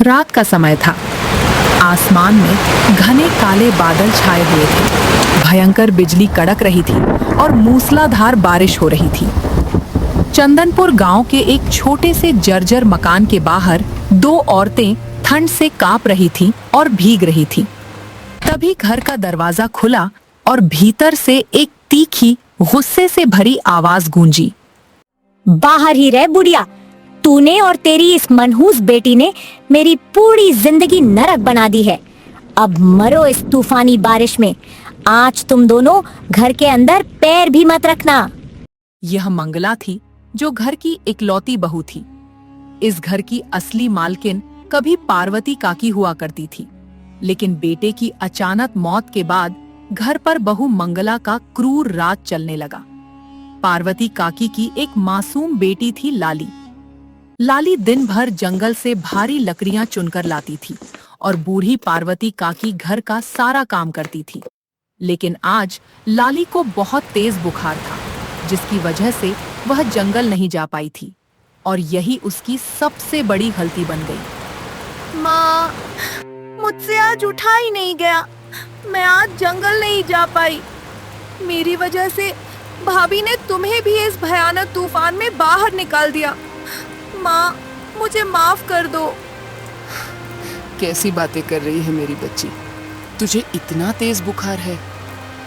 रात का समय था। आसमान में घने काले बादल छाए हुए थे। भयंकर बिजली कड़क रही थी और मूसलाधार बारिश हो रही थी। चंदनपुर गांव के एक छोटे से जर्जर मकान के बाहर दो औरतें ठंड से कांप रही थीं और भीग रही थीं। तभी घर का दरवाजा खुला और भीतर से एक तीखी, गुस्से से भरी आवाज गूंजी। बाहर ही रह बुढ़िया, तूने और तेरी इस मनहूस बेटी ने मेरी पूरी जिंदगी नरक बना दी है। अब मरो इस तूफानी बारिश में। आज तुम दोनों घर के अंदर पैर भी मत रखना। यह मंगला थी, जो घर की इकलौती बहू थी। इस घर की असली मालकिन कभी पार्वती काकी हुआ करती थी, लेकिन बेटे की अचानक मौत के बाद घर पर बहू मंगला का क्रूर राज चलने लगा। पार्वती काकी की एक मासूम बेटी थी लाली। लाली दिन भर जंगल से भारी लकड़ियां चुनकर लाती थी और बूढ़ी पार्वती काकी घर का सारा काम करती थी। लेकिन आज लाली को बहुत तेज बुखार था, जिसकी वजह से वह जंगल नहीं जा पाई थी और यही उसकी सबसे बड़ी गलती बन गई। माँ, मुझसे आज उठा ही नहीं गया। मैं आज जंगल नहीं जा पाई। मेरी वजह से भाभी ने तुम्हें भी इस भयानक तूफान में बाहर निकाल दिया। माँ, मुझे माफ कर दो। कैसी बातें कर रही है मेरी बच्ची? तुझे इतना तेज बुखार है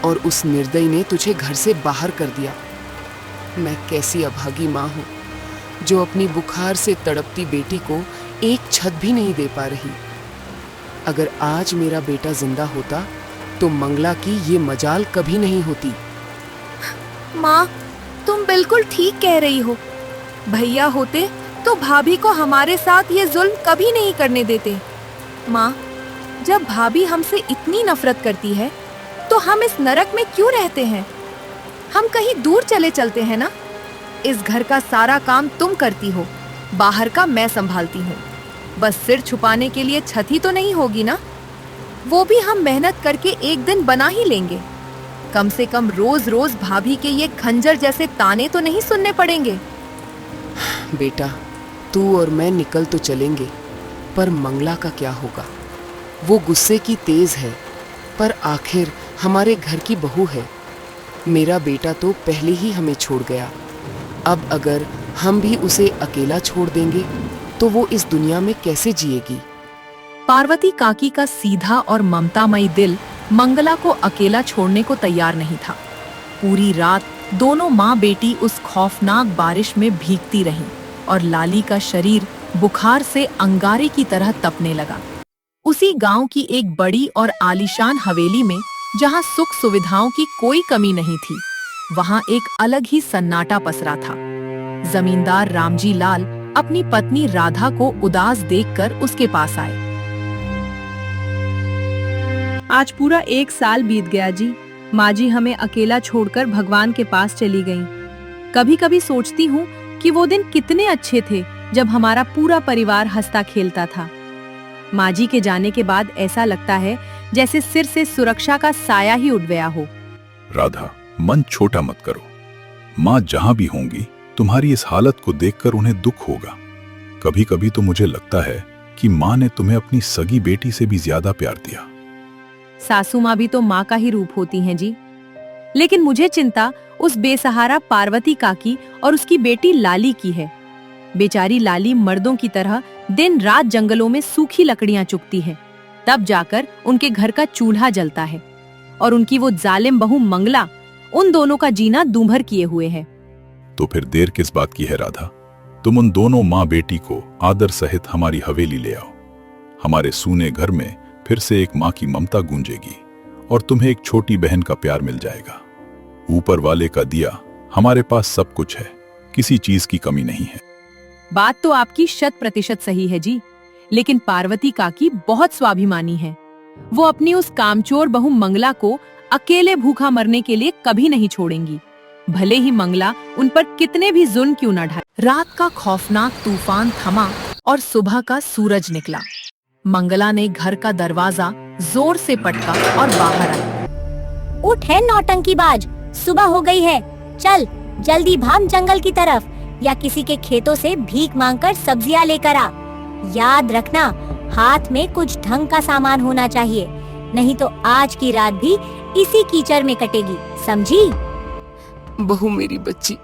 और उस निर्दयी ने तुझे घर से बाहर कर दिया। मैं कैसी अभागी माँ हूँ, जो अपनी बुखार से तड़पती बेटी को एक छत भी नहीं दे पा रही। अगर आज मेरा बेटा जिंदा होता तो मंगला की ये मजाल कभी नहीं होती। माँ, तुम बिल्कुल ठीक कह रही हो। भैया होते तो भाभी को हमारे साथ ये जुल्म कभी नहीं करने देते। माँ, जब भाभी हमसे इतनी नफरत करती है तो हम इस नरक में क्यों रहते हैं? हम कहीं दूर चले चलते हैं ना। इस घर का सारा काम तुम करती हो, बाहर का मैं संभालती हूँ। बस सिर छुपाने के लिए छत ही तो नहीं होगी ना, वो भी हम मेहनत करके एक दिन बना ही लेंगे। कम से कम रोज रोज भाभी के ये खंजर जैसे ताने तो नहीं सुनने पड़ेंगे। बेटा, तू और मैं निकल तो चलेंगे, पर मंगला का क्या होगा? वो गुस्से की तेज है, पर आखिर हमारे घर की बहू है। मेरा बेटा तो पहले ही हमें छोड़ गया। अब अगर हम भी उसे अकेला छोड़ देंगे तो वो इस दुनिया में कैसे जिएगी? पार्वती काकी का सीधा और ममतामयी दिल मंगला को अकेला छोड़ने को तैयार नहीं था। पूरी रात दोनों माँ बेटी उस खौफनाक बारिश में भीगती रहीं और लाली का शरीर बुखार से अंगारे की तरह तपने लगा। उसी गांव की एक बड़ी और आलीशान हवेली में, जहां सुख सुविधाओं की कोई कमी नहीं थी, वहां एक अलग ही सन्नाटा पसरा था। जमींदार रामजी लाल अपनी पत्नी राधा को उदास देखकर उसके पास आए। आज पूरा 1 साल बीत गया जी। माँ जी हमें अकेला छोड़कर भगवान के पास चली गईं। कभी कभी सोचती हूँ कि वो दिन कितने अच्छे थे जब हमारा पूरा परिवार हंसता खेलता था। माँ जी के जाने के बाद ऐसा लगता है जैसे सिर से सुरक्षा का साया ही उठ गया हो। राधा, मन छोटा मत करो। माँ जहां भी होंगी, तुम्हारी इस हालत को देखकर उन्हें दुख होगा। कभी कभी तो मुझे लगता है कि माँ ने तुम्हें अपनी सगी बेटी से भी ज्यादा प्यार दिया। सासू माँ भी तो माँ का ही रूप होती हैं जी। लेकिन मुझे चिंता उस बेसहारा पार्वती काकी और उसकी बेटी लाली की है। बेचारी लाली मर्दों की तरह दिन रात जंगलों में सूखी लकड़ियां चुगती है, तब जाकर उनके घर का चूल्हा जलता है। और उनकी वो जालिम बहू मंगला उन दोनों का जीना दूभर किए हुए है। तो फिर देर किस बात की है राधा? तुम उन दोनों माँ बेटी को आदर सहित हमारी हवेली ले आओ। हमारे सूने घर में फिर से एक माँ की ममता गूंजेगी और तुम्हें एक छोटी बहन का प्यार मिल जाएगा। ऊपर वाले का दिया हमारे पास सब कुछ है, किसी चीज की कमी नहीं है। बात तो आपकी 100% सही है जी, लेकिन पार्वती काकी बहुत स्वाभिमानी है। वो अपनी उस कामचोर बहू मंगला को अकेले भूखा मरने के लिए कभी नहीं छोड़ेंगी, भले ही मंगला उन पर कितने भी जुल्म क्यों न ढाए। रात का खौफनाक तूफान थमा और सुबह का सूरज निकला। मंगला ने घर का दरवाजा जोर से पटका और बाहर आई। उठ है नौटंकीबाज, सुबह हो गई है। चल जल्दी भाग जंगल की तरफ, या किसी के खेतों से भीख मांगकर सब्जियां लेकर आ। याद रखना, हाथ में कुछ ढंग का सामान होना चाहिए, नहीं तो आज की रात भी इसी कीचड़ में कटेगी, समझी? बहू मेरी बच्ची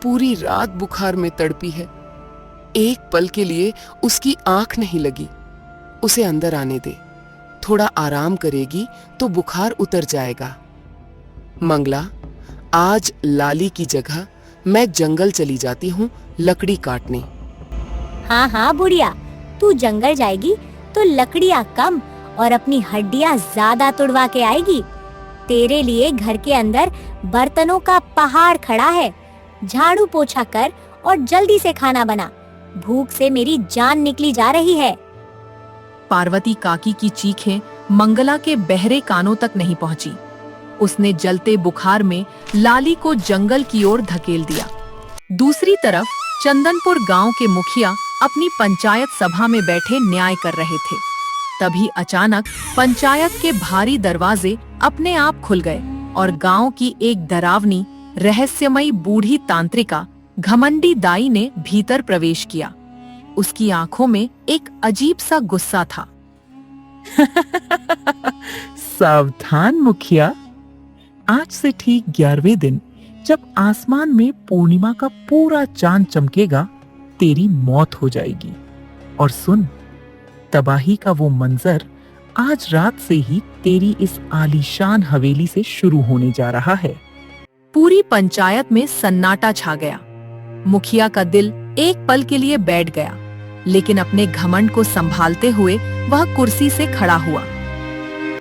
पूरी रात बुखार में तड़पी है। एक पल के लिए उसकी आंख नहीं लगी। उसे अंदर आने दे, थोड़ा आराम करेगी तो बुखार उतर जाएगा। मंगला, आज लाली की जगह मैं जंगल चली जाती हूँ लकड़ी काटने। हाँ हाँ बुढ़िया, तू जंगल जाएगी तो लकड़ियाँ कम और अपनी हड्डियाँ ज्यादा तुड़वा के आएगी। तेरे लिए घर के अंदर बर्तनों का पहाड़ खड़ा है। झाड़ू पोछा कर और जल्दी से खाना बना, भूख से मेरी जान निकली जा रही है। पार्वती काकी की चीखें मंगला के बहरे कानों तक नहीं पहुंची। उसने जलते बुखार में लाली को जंगल की ओर धकेल दिया। दूसरी तरफ चंदनपुर गांव के मुखिया अपनी पंचायत सभा में बैठे न्याय कर रहे थे। तभी अचानक पंचायत के भारी दरवाजे अपने आप खुल गए और गांव की एक डरावनी रहस्यमयी बूढ़ी तांत्रिका घमंडी दाई ने भीतर प्रवेश किया। उसकी आंखों में एक अजीब सा गुस्सा था। सावधान मुखिया, आज से ठीक 11वें दिन जब आसमान में पूर्णिमा का पूरा चांद चमकेगा, तेरी मौत हो जाएगी। और सुन, तबाही का वो मंजर आज रात से ही तेरी इस आलीशान हवेली से शुरू होने जा रहा है। पूरी पंचायत में सन्नाटा छा गया। मुखिया का दिल एक पल के लिए बैठ गया, लेकिन अपने घमंड को संभालते हुए वह कुर्सी से खड़ा हुआ।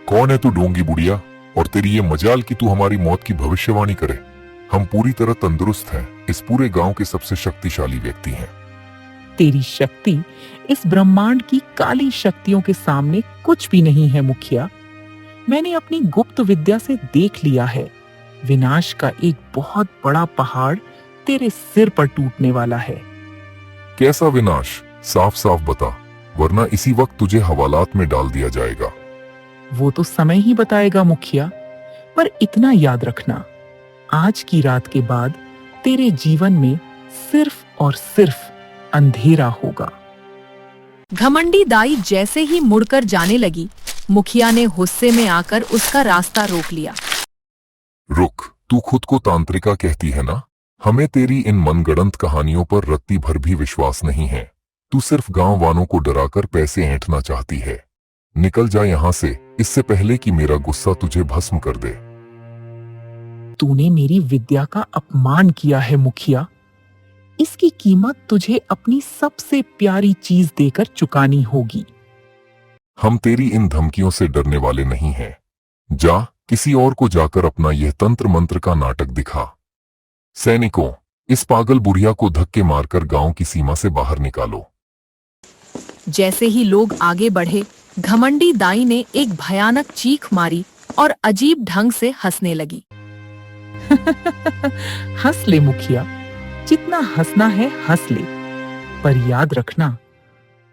कौन है तू ढोंगी बुढ़िया, और तेरी ये मजाल कि तू हमारी मौत की भविष्यवाणी करे? हम पूरी तरह तंदुरुस्त हैं, इस पूरे गांव के सबसे शक्तिशाली व्यक्ति हैं। तेरी शक्ति इस ब्रह्मांड की काली शक्तियों के सामने कुछ भी नहीं है मुखिया। मैंने अपनी गुप्त विद्या से देख लिया है, विनाश का एक बहुत बड़ा पहाड़ तेरे सिर पर टूटने वाला है। कैसा विनाश? साफ साफ बता, वरना इसी वक्त तुझे हवालात में डाल दिया जाएगा। वो तो समय ही बताएगा मुखिया, पर इतना याद रखना, आज की रात के बाद तेरे जीवन में सिर्फ और सिर्फ अंधेरा होगा। घमंडी दाई जैसे ही मुड़कर जाने लगी, मुखिया ने गुस्से में आकर उसका रास्ता रोक लिया। रुक, तू खुद को तांत्रिका कहती है ना? हमें तेरी इन मनगढ़ंत कहानियों पर रत्ती भर भी विश्वास नहीं है। तू सिर्फ गांव वालों को डराकर पैसे ऐंठना चाहती है। निकल जा यहाँ से, इससे पहले कि मेरा गुस्सा तुझे भस्म कर दे। तूने मेरी विद्या का अपमान किया है मुखिया। इसकी कीमत तुझे अपनी सबसे प्यारी चीज देकर चुकानी होगी। हम तेरी इन धमकियों से डरने वाले नहीं हैं। जा, किसी और को जाकर अपना यह तंत्र मंत्र का नाटक दिखा। सैनिकों, इस पागल बुढ़िया को धक्के मारकर गांव की सीमा से बाहर निकालो। जैसे ही लोग आगे बढ़े, घमंडी दाई ने एक भयानक चीख मारी और अजीब ढंग से हंसने लगी। हंस ले मुखिया, जितना हंसना है हंस ले, पर याद रखना,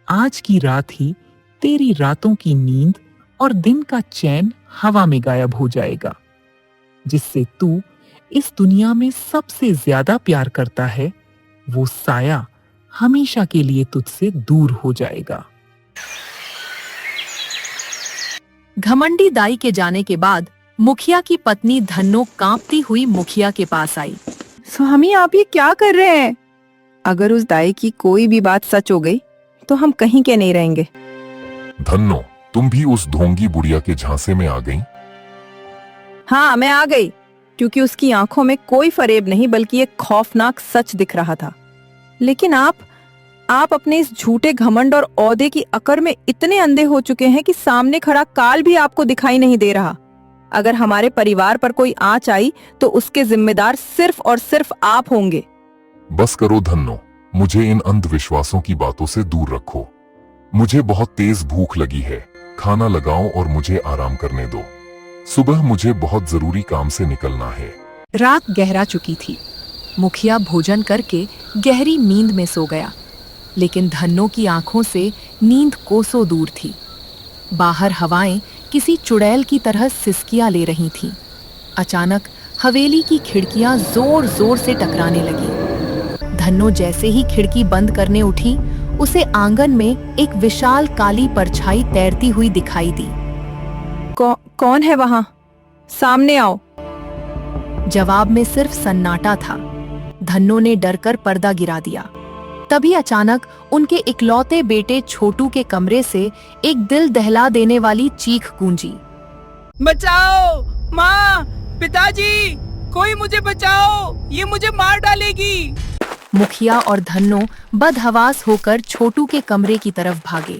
आज की रात ही तेरी रातों की नींद और दिन का चैन हवा में गायब हो जाएगा। जिससे तू इस दुनिया में सबसे ज्यादा प्यार करता है, वो साया हमेशा के लिए तुझसे दूर हो जाएगा। घमंडी दाई के जाने के बाद मुखिया की पत्नी धन्नो कांपती हुई मुखिया के पास आई। स्वामी, आप ये क्या कर रहे हैं? अगर उस दाई की कोई भी बात सच हो गई तो हम कहीं के नहीं रहेंगे। धन्नो, तुम भी उस ढोंगी बुढ़िया के झांसे में आ गई? हाँ, मैं आ गई, क्योंकि उसकी आंखों में कोई फरेब नहीं बल्कि एक खौफनाक सच दिख रहा था। लेकिन आप अपने इस झूठे घमंड और औदे की अकड़ में इतने अंधे हो चुके हैं कि सामने खड़ा काल भी आपको दिखाई नहीं दे रहा। अगर हमारे परिवार पर कोई आंच आई तो उसके जिम्मेदार सिर्फ और सिर्फ आप होंगे। बस करो धन्नो, मुझे इन अंधविश्वासों की बातों से दूर रखो। मुझे बहुत तेज भूख लगी है, खाना लगाओ और मुझे आराम करने दो। सुबह मुझे बहुत जरूरी काम से निकलना है। रात गहरा चुकी थी। मुखिया भोजन करके गहरी नींद में सो गया, लेकिन धन्नो की आंखों से नींद कोसों दूर थी। बाहर हवाएं किसी चुड़ैल की तरह सिसकियां ले रही थीं। अचानक हवेली की खिड़कियां जोर जोर से टकराने लगी। धन्नो जैसे ही खिड़की बंद करने उठी, उसे आंगन में एक विशाल काली परछाई तैरती हुई दिखाई दी। कौन है वहां? सामने आओ। जवाब में सिर्फ सन्नाटा था। धन्नो ने डरकर पर्दा गिरा दिया। तभी अचानक उनके इकलौते बेटे छोटू के कमरे से एक दिल दहला देने वाली चीख गूंजी। बचाओ माँ, पिताजी, कोई मुझे बचाओ, ये मुझे मार डालेगी। मुखिया और धन्नो बदहवास होकर छोटू के कमरे की तरफ भागे।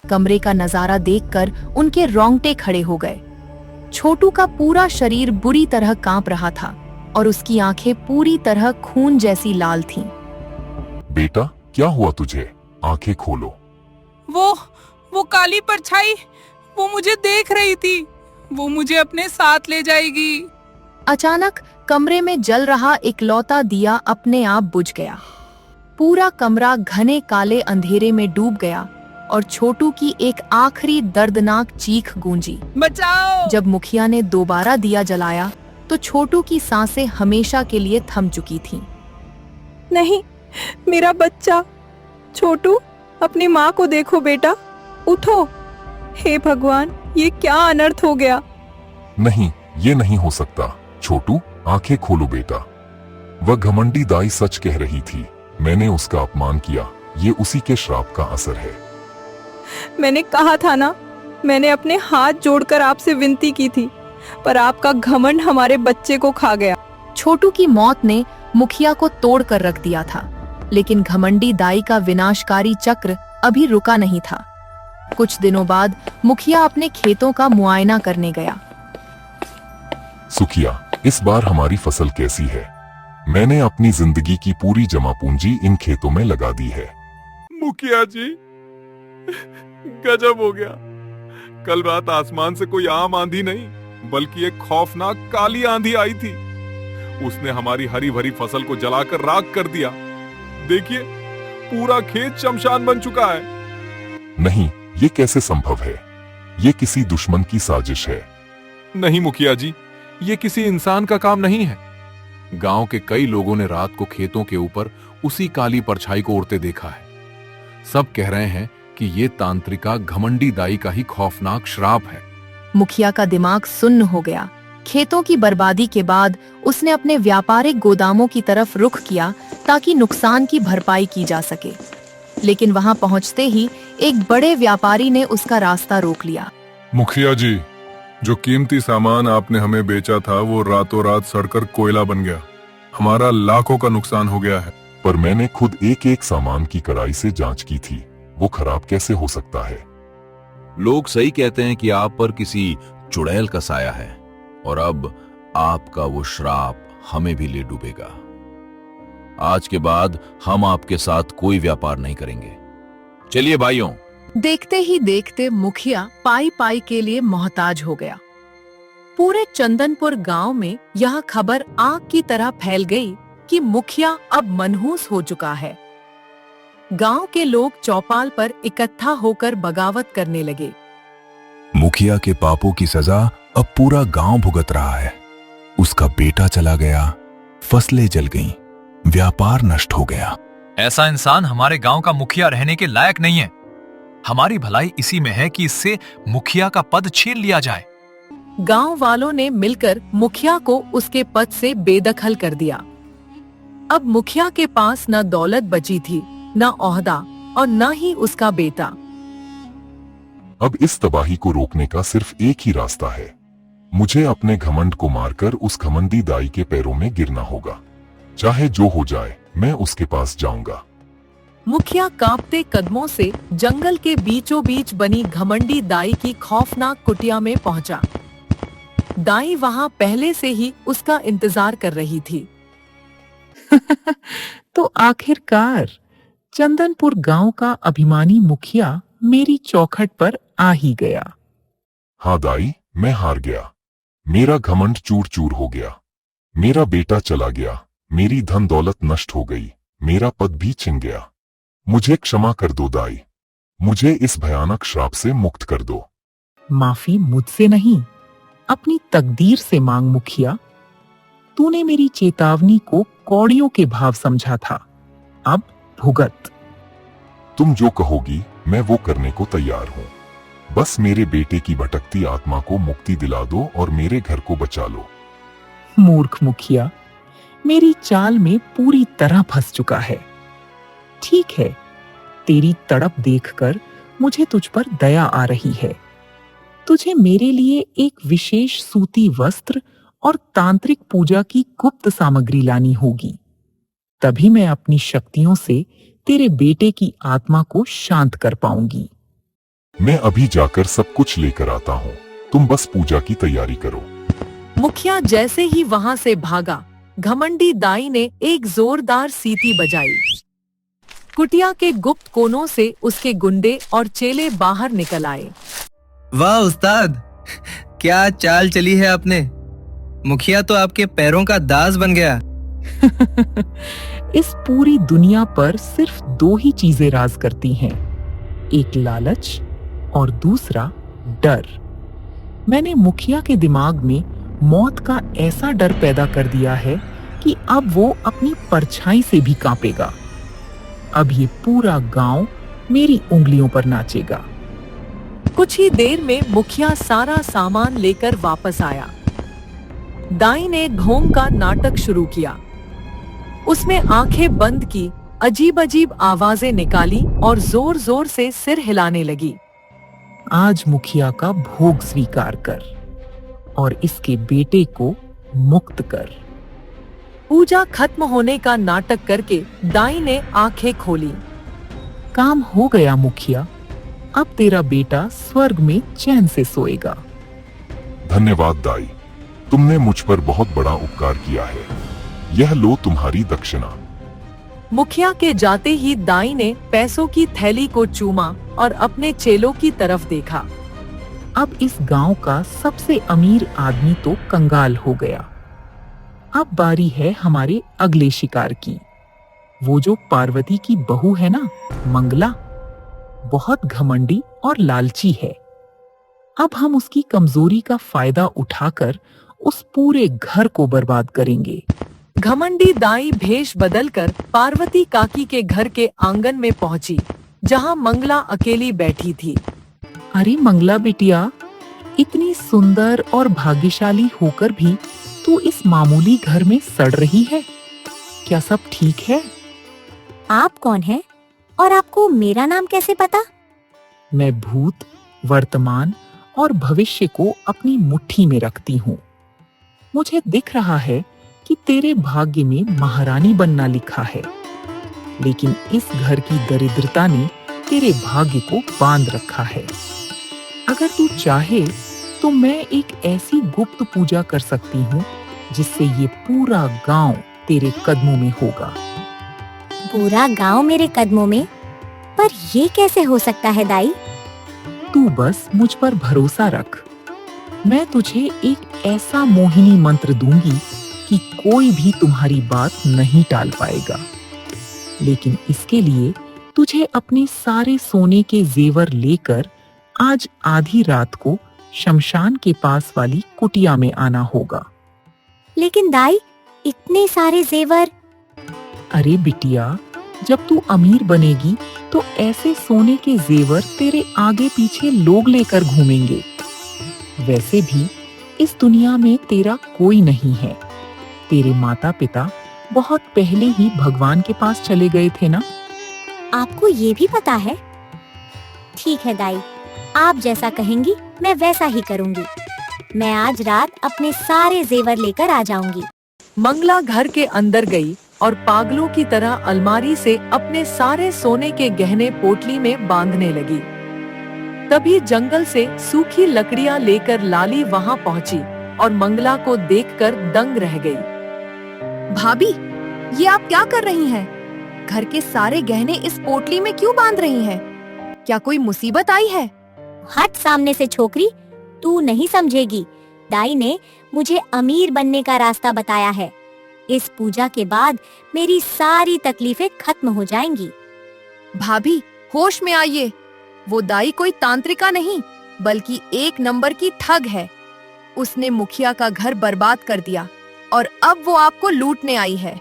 कमरे का नजारा देखकर उनके रोंगटे खड़े हो गए। छोटू का पूरा शरीर बुरी तरह कांप रहा था और उसकी आंखें पूरी तरह खून जैसी लाल थीं। बेटा, क्या हुआ तुझे? आंखें खोलो। वो काली परछाई, वो मुझे देख रही थी। वो मुझे अपने साथ ले जाएगी। अचानक कमरे में जल रहा इकलौता दिया अपने आप बुझ गया। पूरा कमरा घने काले अंधेरे में डूब गया और छोटू की एक आखिरी दर्दनाक चीख गूंजी। बचाओ! जब मुखिया ने दोबारा दिया जलाया तो छोटू की सांसें हमेशा के लिए थम चुकी थीं। नहीं, मेरा बच्चा। छोटू, अपनी माँ को देखो बेटा, उठो। हे भगवान, ये क्या अनर्थ हो गया। नहीं, ये नहीं हो सकता। छोटू, आंखें खोलो बेटा। वह घमंडी दाई सच कह रही थी। मैंने उसका अपमान किया। ये उसी के श्राप का असर है। मैंने कहा था ना, मैंने अपने हाथ जोड़कर आपसे विनती की थी, पर आपका घमंड हमारे बच्चे को खा गया। छोटू की मौत ने मुखिया को तोड़ कर रख दिया था, लेकिन घमंडी दाई का विनाशकारी चक्र अभी रुका नहीं था। कुछ दिनों बाद मुखिया अपने खेतों का मुआयना करने गया। सुखिया, इस बार हमारी फसल कैसी है? मैंने अपनी जिंदगी की पूरी जमा पूंजी इन खेतों में लगा दी है। मुखिया जी, गजब हो गया। कल रात आसमान से कोई आम आंधी नहीं, बल्कि एक खौफनाक काली आंधी आई थी। उसने हमारी हरी भरी फसल को जलाकर राख कर दिया। देखिए, पूरा खेत शमशान बन चुका है। नहीं, ये कैसे संभव है? ये किसी दुश्मन की साजिश है। नहीं मुखिया जी, ये किसी इंसान का काम नहीं है। गांव के कई लोगों ने रात को खेतों के ऊपर उसी काली परछाई को उड़ते देखा है। सब कह रहे हैं कि ये तांत्रिका घमंडी दाई का ही खौफनाक श्राप है। मुखिया का दिमाग सुन्न हो गया। खेतों की बर्बादी के बाद उसने अपने व्यापारिक गोदामों की तरफ रुख किया ताकि नुकसान की भरपाई की जा सके, लेकिन वहां पहुंचते ही एक बड़े व्यापारी ने उसका रास्ता रोक लिया। मुखिया जी, जो कीमती सामान आपने हमें बेचा था वो रातों रात सड़कर कोयला बन गया। हमारा लाखों का नुकसान हो गया है। पर मैंने खुद एक एक सामान की कड़ाई से जांच की थी। वो खराब कैसे हो सकता है? लोग सही कहते हैं कि आप पर किसी चुड़ैल का साया है और अब आपका वो श्राप हमें भी ले डूबेगा। आज के बाद हम आपके साथ कोई व्यापार नहीं करेंगे। चलिए भाइयों। देखते ही देखते मुखिया पाई पाई के लिए मोहताज हो गया। पूरे चंदनपुर गांव में यह खबर आग की तरह फैल गई कि मुखिया अब मनहूस हो चुका है। गांव के लोग चौपाल पर इकट्ठा होकर बगावत करने लगे। मुखिया के पापों की सजा अब पूरा गांव भुगत रहा है। उसका बेटा चला गया, फसलें जल गईं, व्यापार नष्ट हो गया। ऐसा इंसान हमारे गांव का मुखिया रहने के लायक नहीं है। हमारी भलाई इसी में है कि इससे मुखिया का पद छीन लिया जाए। गांव वालों ने मिलकर मुखिया को उसके पद से बेदखल कर दिया। अब मुखिया के पास न दौलत बची थी, न ओहदा और न ही उसका बेटा। अब इस तबाही को रोकने का सिर्फ एक ही रास्ता है। मुझे अपने घमंड को मारकर उस घमंडी दाई के पैरों में गिरना होगा। चाहे जो हो जाए, मैं उसके पास जाऊंगा। मुखिया कांपते कदमों से जंगल के बीचों बीच बनी घमंडी दाई की खौफनाक कुटिया में पहुंचा। दाई वहां पहले से ही उसका इंतजार कर रही थी। तो आखिरकार चंदनपुर गांव का अभिमानी मुखिया मेरी चौखट पर आ ही गया। हाँ दाई, मैं हार गया। मेरा घमंड चूर चूर हो गया। मेरा बेटा चला गया, मेरी धन दौलत नष्ट हो गई, मेरा पद भी छिन गया। मुझे क्षमा कर दो दाई। मुझे इस भयानक श्राप से मुक्त कर दो। माफी मुझसे नहीं, अपनी तकदीर से मांग मुखिया। तूने मेरी चेतावनी को कौड़ियों के भाव समझा था, अब भुगत। तुम जो कहोगी मैं वो करने को तैयार हूँ। बस मेरे बेटे की भटकती आत्मा को मुक्ति दिला दो और मेरे घर को बचा लो। मूर्ख मुखिया, मेरी चाल में पूरी तरह फंस चुका है। ठीक है, तेरी तड़प देखकर मुझे तुझ पर दया आ रही है। तुझे मेरे लिए एक विशेष सूती वस्त्र और तांत्रिक पूजा की गुप्त सामग्री लानी होगी। तभी मैं अपनी शक्तियों से तेरे बेटे की आत्मा को शांत कर पाऊंगी। मैं अभी जाकर सब कुछ लेकर आता हूँ, तुम बस पूजा की तैयारी करो। मुखिया जैसे ही वहां से भागा, घमंडी दाई ने एक जोरदार सीटी बजाई। कुटिया के गुप्त कोनों से उसके गुंडे और चेले बाहर निकल आए। वाह उस्ताद, क्या चाल चली है आपने। मुखिया तो आपके पैरों का दास बन गया। इस पूरी दुनिया पर सिर्फ दो ही चीजें राज करती हैं, एक लालच और दूसरा डर। मैंने मुखिया के दिमाग में मौत का ऐसा डर पैदा कर दिया है कि अब वो अपनी परछाई से भी कांपेगा। अब ये पूरा गांव मेरी उंगलियों पर नाचेगा। कुछ ही देर में मुखिया सारा सामान लेकर वापस आया। दाई ने घोंग का नाटक शुरू किया। उसने आंखें बंद की, अजीब अजीब आवाजें निकाली और जोर जोर से सिर हिलाने लगी। आज मुखिया का भोग स्वीकार कर और इसके बेटे को मुक्त कर। पूजा खत्म होने का नाटक करके दाई ने आंखें खोली। काम हो गया मुखिया, अब तेरा बेटा स्वर्ग में चैन से सोएगा। धन्यवाद दाई, तुमने मुझ पर बहुत बड़ा उपकार किया है। यह लो तुम्हारी दक्षिणा। मुखिया के जाते ही दाई ने पैसों की थैली को चूमा और अपने चेलों की तरफ देखा। अब इस गांव का सबसे अमीर आदमी तो कंगाल हो गया। अब बारी है हमारे अगले शिकार की। वो जो पार्वती की बहू है ना, मंगला, बहुत घमंडी और लालची है। अब हम उसकी कमजोरी का फायदा उठाकर उस पूरे घर को बर्बाद करेंगे। घमंडी दाई भेष बदलकर पार्वती काकी के घर के आंगन में पहुंची, जहां मंगला अकेली बैठी थी। अरे मंगला बिटिया, इतनी सुंदर और भाग्यशाली होकर भी तू इस मामूली घर में सड़ रही है। क्या सब ठीक है? आप कौन हैं और आपको मेरा नाम कैसे पता? मैं भूत, वर्तमान और भविष्य को अपनी मुट्ठी में रखती हूँ। मुझे दिख रहा है कि तेरे भाग्य में महारानी बनना लिखा है, लेकिन इस घर की दरिद्रता ने तेरे भाग्य को बांध रखा है। अगर तू चाहे तो मैं एक ऐसी गुप्त पूजा कर सकती हूँ जिससे ये पूरा गांव तेरे कदमों में होगा। पूरा गांव मेरे कदमों में? पर ये कैसे हो सकता है दाई? तू बस मुझ पर भरोसा रख। मैं तुझे एक ऐसा मोहिनी मंत्र दूंगी कि कोई भी तुम्हारी बात नहीं टाल पाएगा। लेकिन इसके लिए तुझे अपने सारे सोने के जेवर लेकर आज आधी रात को शमशान के पास वाली कुटिया में आना होगा। लेकिन दाई, इतने सारे जेवर? अरे बिटिया, जब तू अमीर बनेगी तो ऐसे सोने के जेवर तेरे आगे पीछे लोग लेकर घूमेंगे। वैसे भी इस दुनिया में तेरा कोई नहीं है। तेरे माता पिता बहुत पहले ही भगवान के पास चले गए थे ना? आपको ये भी पता है? ठीक है दाई, आप जैसा कहेंगी मैं वैसा ही करूंगी। मैं आज रात अपने सारे जेवर लेकर आ जाऊंगी। मंगला घर के अंदर गई और पागलों की तरह अलमारी से अपने सारे सोने के गहने पोटली में बांधने लगी। तभी जंगल से सूखी लकड़ियां लेकर लाली वहां पहुंची और मंगला को देखकर दंग रह गई। भाभी, ये आप क्या कर रही हैं? घर के सारे गहने इस पोटली में क्यों बांध रही हैं? क्या कोई मुसीबत आई है? हट सामने से छोकरी, तू नहीं समझेगी। दाई ने मुझे अमीर बनने का रास्ता बताया है। इस पूजा के बाद मेरी सारी तकलीफें खत्म हो जाएंगी। भाभी, होश में आइए। वो दाई कोई तांत्रिका नहीं, बल्कि एक नंबर की ठग है। उसने मुखिया का घर बर्बाद कर दिया और अब वो आपको लूटने आई है।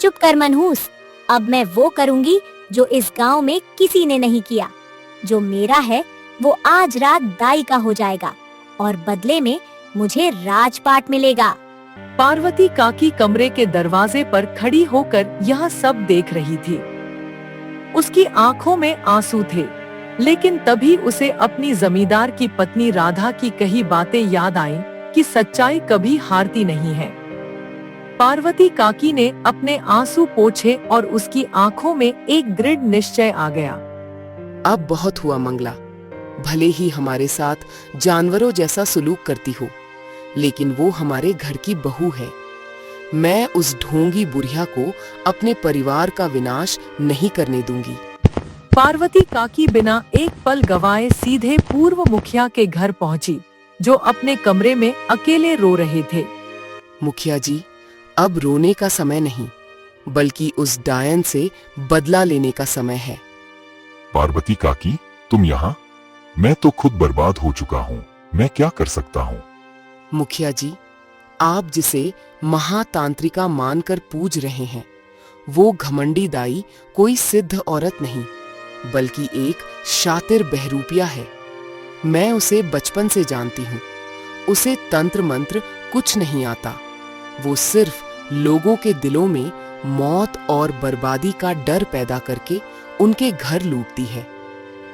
चुप कर मनहूस, अब मैं वो करूंगी जो इस गांव में किसी ने नहीं किया। जो मेरा है वो आज रात दाई का हो जाएगा और बदले में मुझे राजपाट मिलेगा। पार्वती काकी कमरे के दरवाजे पर खड़ी होकर यह सब देख रही थी। उसकी आंखों में आंसू थे, लेकिन तभी उसे अपनी जमींदार की पत्नी राधा की कही बातें याद आईं कि सच्चाई कभी हारती नहीं है। पार्वती काकी ने अपने आंसू पोंछे और उसकी आंखों में एक दृढ़ निश्चय आ गया। अब बहुत हुआ मंगला, भले ही हमारे साथ जानवरों जैसा सुलूक करती हो, लेकिन वो हमारे घर की बहू है। मैं उस ढोंगी बुढ़िया को अपने परिवार का विनाश नहीं करने दूंगी। पार्वती काकी बिना एक पल गवाए सीधे पूर्व मुखिया के घर पहुंची, जो अपने कमरे में अकेले रो रहे थे। मुखिया जी, अब रोने का समय नहीं, बल्कि उस डायन से बदला लेने का समय है। पार्वती काकी, तुम यहाँ? मैं तो खुद बर्बाद हो चुका हूँ, मैं क्या कर सकता हूँ? मुखिया जी, आप जिसे महातांत्रिका मानकर पूज रहे हैं, वो घमंडी दाई कोई सिद्ध औरत नहीं, बल्कि एक शातिर बहरूपिया है। मैं उसे बचपन से जानती हूँ। उसे तंत्र मंत्र कुछ नहीं आता। वो सिर्फ लोगों के दिलों में मौत और बर्बादी का डर पैदा करके उनके घर लूटती है।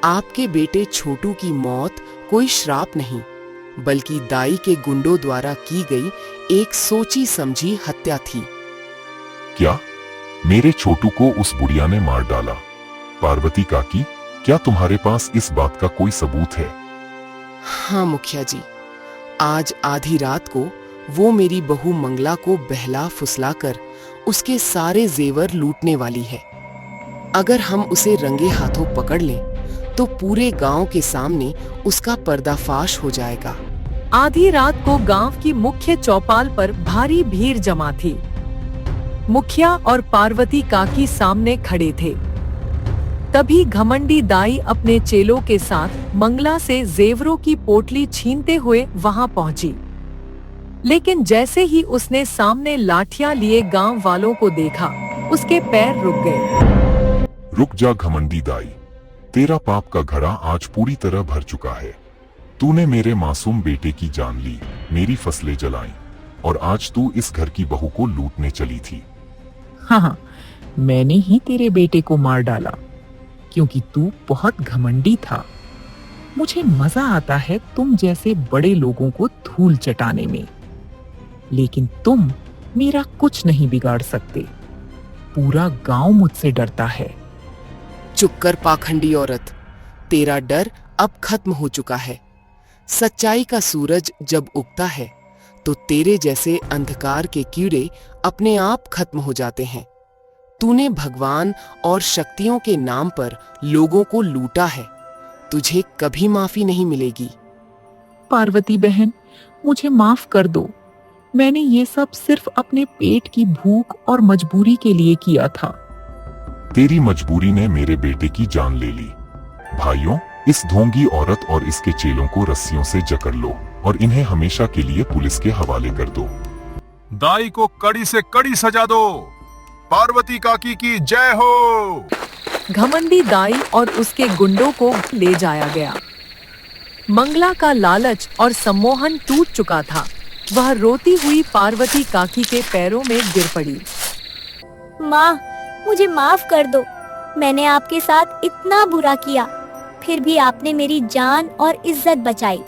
आपके बेटे छोटू की मौत कोई श्राप नहीं, बल्कि दाई के गुंडों द्वारा की गई एक सोची समझी हत्या थी। क्या मेरे छोटू को उस बुढ़िया ने मार डाला? पार्वती काकी, क्या तुम्हारे पास इस बात का कोई सबूत है? हाँ मुखिया जी, आज आधी रात को वो मेरी बहू मंगला को बहला फुसला कर उसके सारे जेवर लूटने वाली है। अगर हम उसे रंगे हाथों पकड़ लें तो पूरे गांव के सामने उसका पर्दाफाश हो जाएगा। आधी रात को गांव की मुख्य चौपाल पर भारी भीड़ जमा थी। मुखिया और पार्वती काकी सामने खड़े थे। तभी घमंडी दाई अपने चेलों के साथ मंगला से जेवरों की पोटली छीनते हुए वहां पहुंची। लेकिन जैसे ही उसने सामने लाठियां लिए गांव वालों को देखा, उसके पैर रुक गए। रुक जा घमंडी दाई, तेरा पाप का घड़ा आज पूरी तरह भर चुका है। तूने मेरे मासूम बेटे की जान ली, मेरी फसलें जलाई, और आज तू इस घर की बहू को लूटने चली थी। हाँ, मैंने ही तेरे बेटे को मार डाला, क्योंकि तू बहुत घमंडी था। मुझे मजा आता है तुम जैसे बड़े लोगों को धूल चटाने में, लेकिन तुम मेरा कुछ नहीं बिगाड़ सकते। पूरा गांव मुझसे डरता है। चुप कर पाखंडी औरत, तेरा डर अब खत्म हो चुका है। सच्चाई का सूरज जब उगता है तो तेरे जैसे अंधकार के कीड़े अपने आप खत्म हो जाते हैं। तूने भगवान और शक्तियों के नाम पर लोगों को लूटा है, तुझे कभी माफी नहीं मिलेगी। पार्वती बहन, मुझे माफ कर दो। मैंने ये सब सिर्फ अपने पेट की भूख और मजबूरी के लिए किया था। तेरी मजबूरी ने मेरे बेटे की जान ले ली। भाइयों, इस ढोंगी औरत और इसके चेलों को रस्सियों से जकड़ लो और इन्हें हमेशा के लिए पुलिस के हवाले कर दो। दाई को कड़ी से कड़ी सजा दो। पार्वती काकी की जय हो। घमंडी दाई और उसके गुंडों को ले जाया गया। मंगला का लालच और सम्मोहन टूट चुका था। वह रोती हुई पार्वती काकी के पैरों में गिर पड़ी। माँ, मुझे माफ कर दो। मैंने आपके साथ इतना बुरा किया, फिर भी आपने मेरी जान और इज्जत बचाई।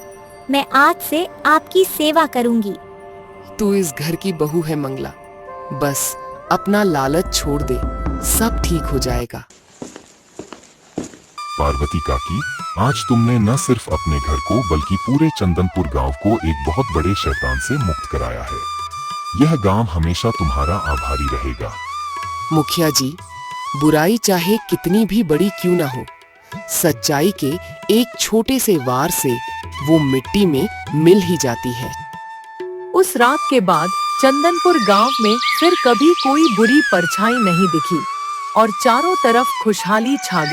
मैं आज से आपकी सेवा करूंगी। तू इस घर की बहू है मंगला, बस अपना लालच छोड़ दे, सब ठीक हो जाएगा। पार्वती काकी, आज तुमने न सिर्फ अपने घर को बल्कि पूरे चंदनपुर गांव को एक बहुत बड़े शैतान से मुक्त कराया है। यह गांव हमेशा तुम्हारा आभारी रहेगा। मुखिया जी, बुराई चाहे कितनी भी बड़ी क्यों ना हो, सच्चाई के एक छोटे से वार से वो मिट्टी में मिल ही जाती है। उस रात के बाद चंदनपुर गांव में फिर कभी कोई बुरी परछाई नहीं दिखी और चारों तरफ खुशहाली छा गई।